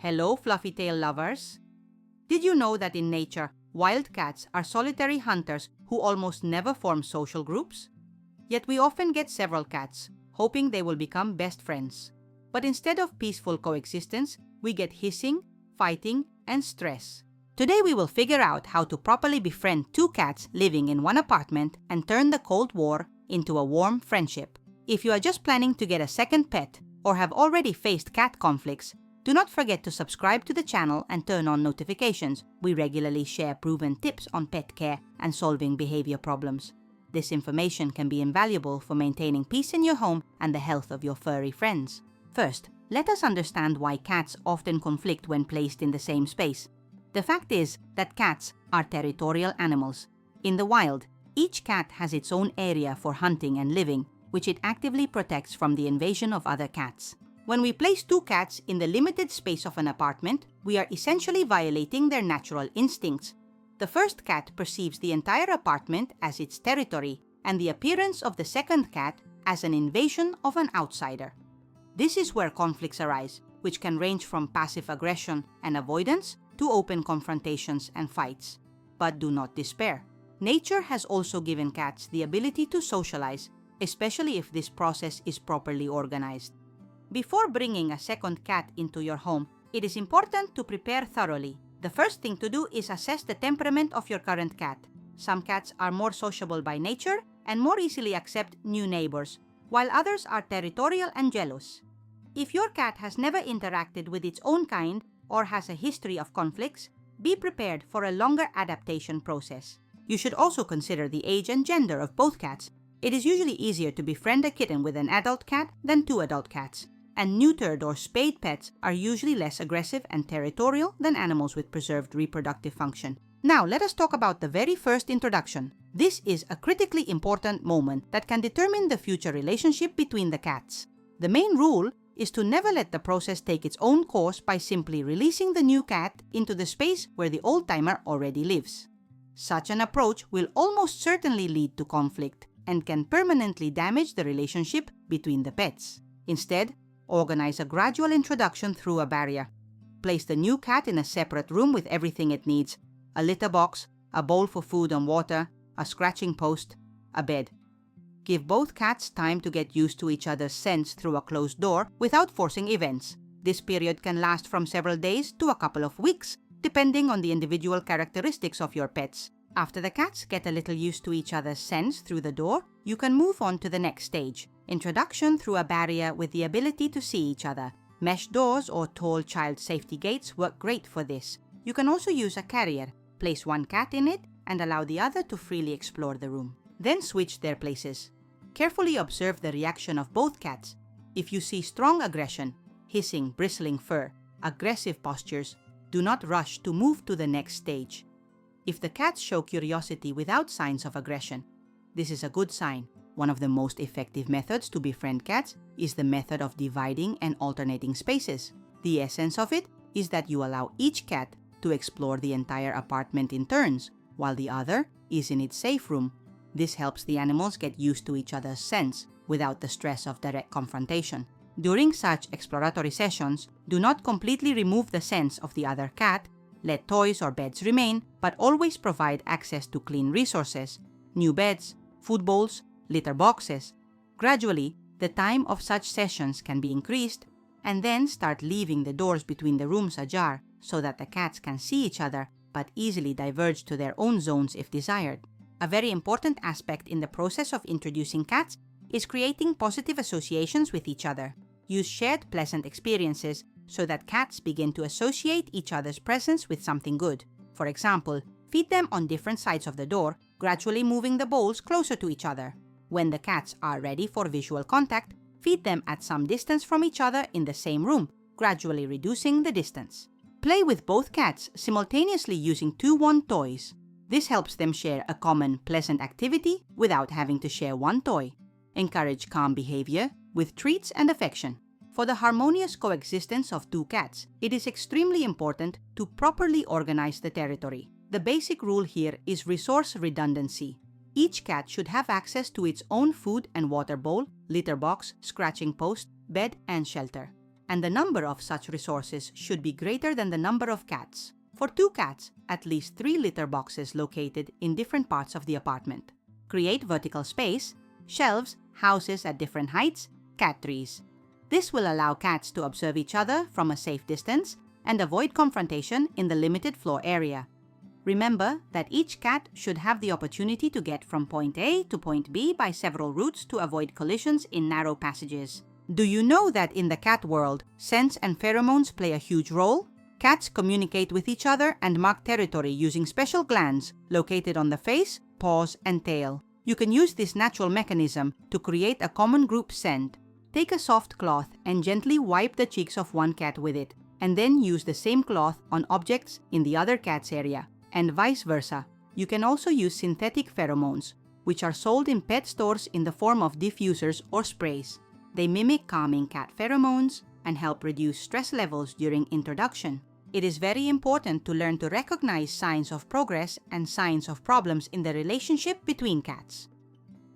Hello, fluffy tail lovers! Did you know that in nature, wild cats are solitary hunters who almost never form social groups? Yet we often get several cats, hoping they will become best friends. But instead of peaceful coexistence, we get hissing, fighting, and stress. Today we will figure out how to properly befriend two cats living in one apartment and turn the Cold War into a warm friendship. If you are just planning to get a second pet or have already faced cat conflicts, do not forget to subscribe to the channel and turn on notifications. We regularly share proven tips on pet care and solving behavior problems. This information can be invaluable for maintaining peace in your home and the health of your furry friends. First, let us understand why cats often conflict when placed in the same space. The fact is that cats are territorial animals. In the wild, each cat has its own area for hunting and living, which it actively protects from the invasion of other cats. When we place two cats in the limited space of an apartment, we are essentially violating their natural instincts. The first cat perceives the entire apartment as its territory and the appearance of the second cat as an invasion of an outsider. This is where conflicts arise, which can range from passive aggression and avoidance to open confrontations and fights. But do not despair. Nature has also given cats the ability to socialize, especially if this process is properly organized. Before bringing a second cat into your home, it is important to prepare thoroughly. The first thing to do is assess the temperament of your current cat. Some cats are more sociable by nature and more easily accept new neighbors, while others are territorial and jealous. If your cat has never interacted with its own kind or has a history of conflicts, be prepared for a longer adaptation process. You should also consider the age and gender of both cats. It is usually easier to befriend a kitten with an adult cat than two adult cats, and neutered or spayed pets are usually less aggressive and territorial than animals with preserved reproductive function. Now let us talk about the very first introduction. This is a critically important moment that can determine the future relationship between the cats. The main rule is to never let the process take its own course by simply releasing the new cat into the space where the old-timer already lives. Such an approach will almost certainly lead to conflict and can permanently damage the relationship between the pets. Instead, organize a gradual introduction through a barrier. Place the new cat in a separate room with everything it needs: a litter box, a bowl for food and water, a scratching post, a bed. Give both cats time to get used to each other's scents through a closed door without forcing events. This period can last from several days to a couple of weeks, depending on the individual characteristics of your pets. After the cats get a little used to each other's scents through the door, you can move on to the next stage: introduction through a barrier with the ability to see each other. Mesh doors or tall child safety gates work great for this. You can also use a carrier. Place one cat in it and allow the other to freely explore the room. Then switch their places. Carefully observe the reaction of both cats. If you see strong aggression, hissing, bristling fur, aggressive postures, do not rush to move to the next stage. If the cats show curiosity without signs of aggression, this is a good sign. One of the most effective methods to befriend cats is the method of dividing and alternating spaces. The essence of it is that you allow each cat to explore the entire apartment in turns, while the other is in its safe room. This helps the animals get used to each other's scents without the stress of direct confrontation. During such exploratory sessions, do not completely remove the scents of the other cat. Let toys or beds remain, but always provide access to clean resources: new beds, food bowls, litter boxes. Gradually, the time of such sessions can be increased, and then start leaving the doors between the rooms ajar so that the cats can see each other but easily diverge to their own zones if desired. A very important aspect in the process of introducing cats is creating positive associations with each other. Use shared pleasant experiences so that cats begin to associate each other's presence with something good. For example, feed them on different sides of the door, gradually moving the bowls closer to each other. When the cats are ready for visual contact, feed them at some distance from each other in the same room, gradually reducing the distance. Play with both cats simultaneously using two wand toys. This helps them share a common, pleasant activity without having to share one toy. Encourage calm behavior with treats and affection. For the harmonious coexistence of two cats, it is extremely important to properly organize the territory. The basic rule here is resource redundancy. Each cat should have access to its own food and water bowl, litter box, scratching post, bed, and shelter. and the number of such resources should be greater than the number of cats. For 2 cats, at least 3 litter boxes located in different parts of the apartment. Create vertical space, shelves, houses at different heights, cat trees. This will allow cats to observe each other from a safe distance and avoid confrontation in the limited floor area. Remember that each cat should have the opportunity to get from point A to point B by several routes to avoid collisions in narrow passages. Do you know that in the cat world, scents and pheromones play a huge role? Cats communicate with each other and mark territory using special glands located on the face, paws, and tail. You can use this natural mechanism to create a common group scent. Take a soft cloth and gently wipe the cheeks of one cat with it, and then use the same cloth on objects in the other cat's area, and vice versa. You can also use synthetic pheromones, which are sold in pet stores in the form of diffusers or sprays. They mimic calming cat pheromones and help reduce stress levels during introduction. It is very important to learn to recognize signs of progress and signs of problems in the relationship between cats.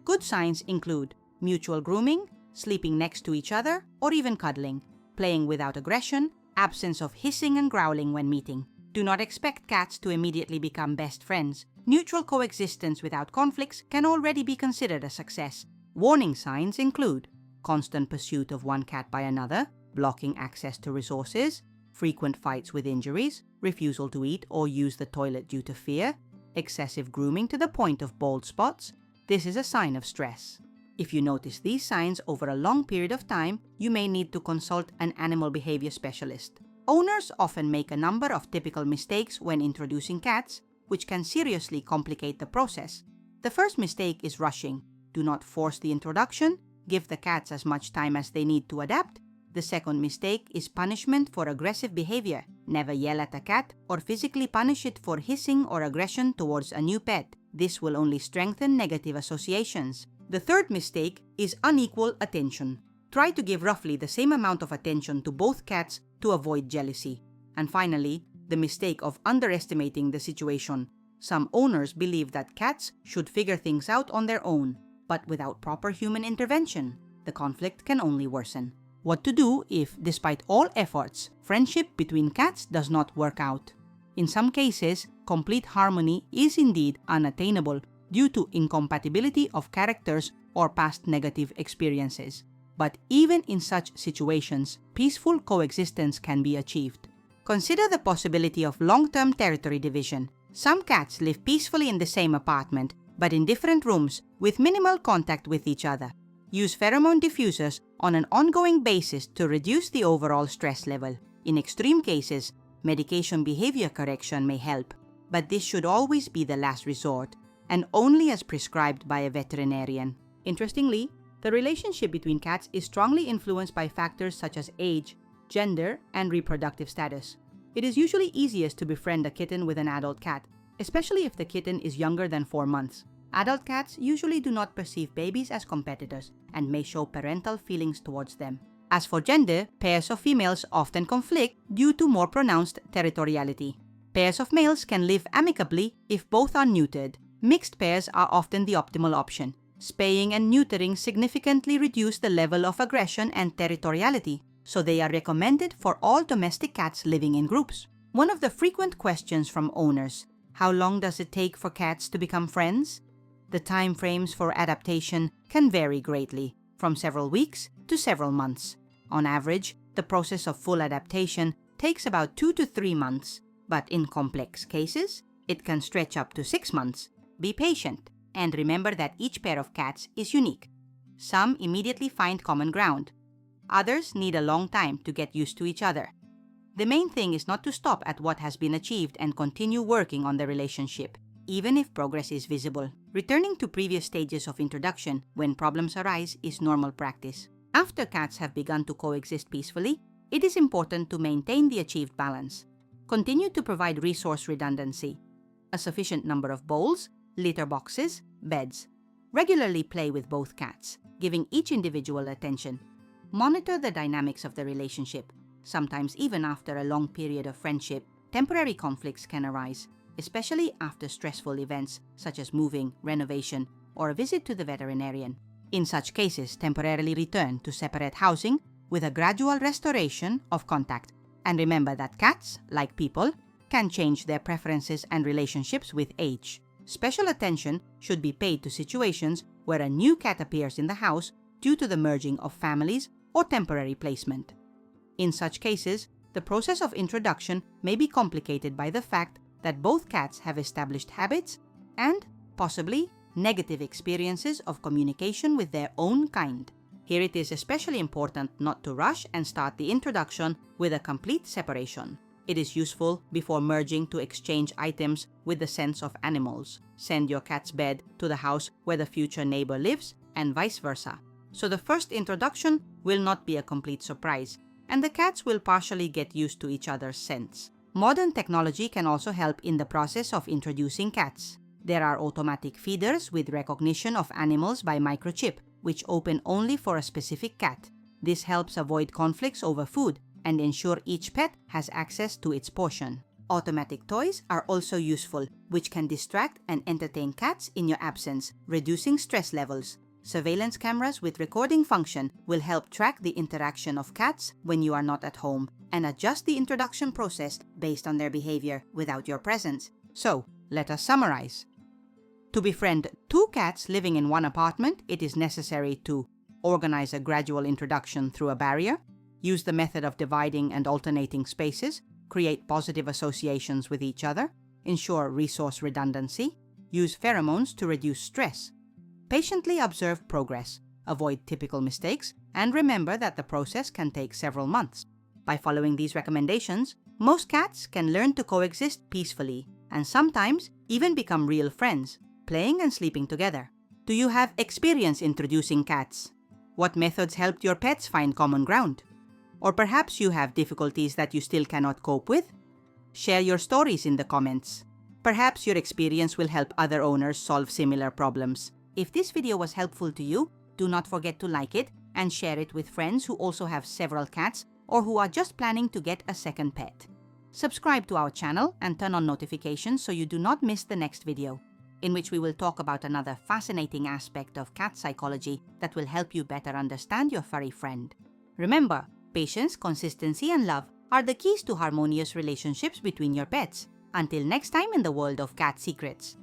Good signs include mutual grooming, sleeping next to each other, or even cuddling, playing without aggression, absence of hissing and growling when meeting. Do not expect cats to immediately become best friends. Neutral coexistence without conflicts can already be considered a success. Warning signs include constant pursuit of one cat by another, blocking access to resources, frequent fights with injuries, refusal to eat or use the toilet due to fear, excessive grooming to the point of bald spots. This is a sign of stress. If you notice these signs over a long period of time, you may need to consult an animal behavior specialist. Owners often make a number of typical mistakes when introducing cats, which can seriously complicate the process. The first mistake is rushing. Do not force the introduction. Give the cats as much time as they need to adapt. The second mistake is punishment for aggressive behavior. Never yell at a cat or physically punish it for hissing or aggression towards a new pet. This will only strengthen negative associations. The third mistake is unequal attention. Try to give roughly the same amount of attention to both cats to avoid jealousy. And finally, the mistake of underestimating the situation. Some owners believe that cats should figure things out on their own, but without proper human intervention, the conflict can only worsen. What to do if, despite all efforts, friendship between cats does not work out? In some cases, complete harmony is indeed unattainable due to incompatibility of characters or past negative experiences. But even in such situations, peaceful coexistence can be achieved. Consider the possibility of long-term territory division. Some cats live peacefully in the same apartment, but in different rooms with minimal contact with each other. Use pheromone diffusers on an ongoing basis to reduce the overall stress level. In extreme cases, medication behavior correction may help, but this should always be the last resort, and only as prescribed by a veterinarian. Interestingly, the relationship between cats is strongly influenced by factors such as age, gender, and reproductive status. It is usually easiest to befriend a kitten with an adult cat, especially if the kitten is younger than 4 months. Adult cats usually do not perceive babies as competitors and may show parental feelings towards them. As for gender, pairs of females often conflict due to more pronounced territoriality. Pairs of males can live amicably if both are neutered. Mixed pairs are often the optimal option. Spaying and neutering significantly reduce the level of aggression and territoriality, so they are recommended for all domestic cats living in groups. One of the frequent questions from owners: how long does it take for cats to become friends? The time frames for adaptation can vary greatly, from several weeks to several months. On average, the process of full adaptation takes about 2 to 3 months, but in complex cases, it can stretch up to 6 months. Be patient, and remember that each pair of cats is unique. Some immediately find common ground. Others need a long time to get used to each other. The main thing is not to stop at what has been achieved and continue working on the relationship, even if progress is visible. Returning to previous stages of introduction when problems arise is normal practice. After cats have begun to coexist peacefully, it is important to maintain the achieved balance. Continue to provide resource redundancy, a sufficient number of bowls, litter boxes, beds. Regularly play with both cats, giving each individual attention. Monitor the dynamics of the relationship. Sometimes even after a long period of friendship, temporary conflicts can arise, especially after stressful events such as moving, renovation, or a visit to the veterinarian. In such cases, temporarily return to separate housing with a gradual restoration of contact. And remember that cats, like people, can change their preferences and relationships with age. Special attention should be paid to situations where a new cat appears in the house due to the merging of families or temporary placement. In such cases, the process of introduction may be complicated by the fact that both cats have established habits and, possibly, negative experiences of communication with their own kind. Here it is especially important not to rush and start the introduction with a complete separation. It is useful before merging to exchange items with the sense of animals. Send your cat's bed to the house where the future neighbor lives and vice versa. So the first introduction will not be a complete surprise, and the cats will partially get used to each other's scents. Modern technology can also help in the process of introducing cats. There are automatic feeders with recognition of animals by microchip, which open only for a specific cat. This helps avoid conflicts over food and ensure each pet has access to its portion. Automatic toys are also useful, which can distract and entertain cats in your absence, reducing stress levels. Surveillance cameras with recording function will help track the interaction of cats when you are not at home and adjust the introduction process based on their behavior without your presence. So, let us summarize. To befriend two cats living in one apartment, it is necessary to organize a gradual introduction through a barrier, use the method of dividing and alternating spaces, create positive associations with each other, ensure resource redundancy, use pheromones to reduce stress, patiently observe progress, avoid typical mistakes, and remember that the process can take several months. By following these recommendations, most cats can learn to coexist peacefully and sometimes even become real friends, playing and sleeping together. Do you have experience introducing cats? What methods helped your pets find common ground? Or perhaps you have difficulties that you still cannot cope with? Share your stories in the comments. Perhaps your experience will help other owners solve similar problems. If this video was helpful to you, do not forget to like it and share it with friends who also have several cats or who are just planning to get a second pet. Subscribe to our channel and turn on notifications so you do not miss the next video, in which we will talk about another fascinating aspect of cat psychology that will help you better understand your furry friend. Remember, patience, consistency, and love are the keys to harmonious relationships between your pets. Until next time in the world of cat secrets.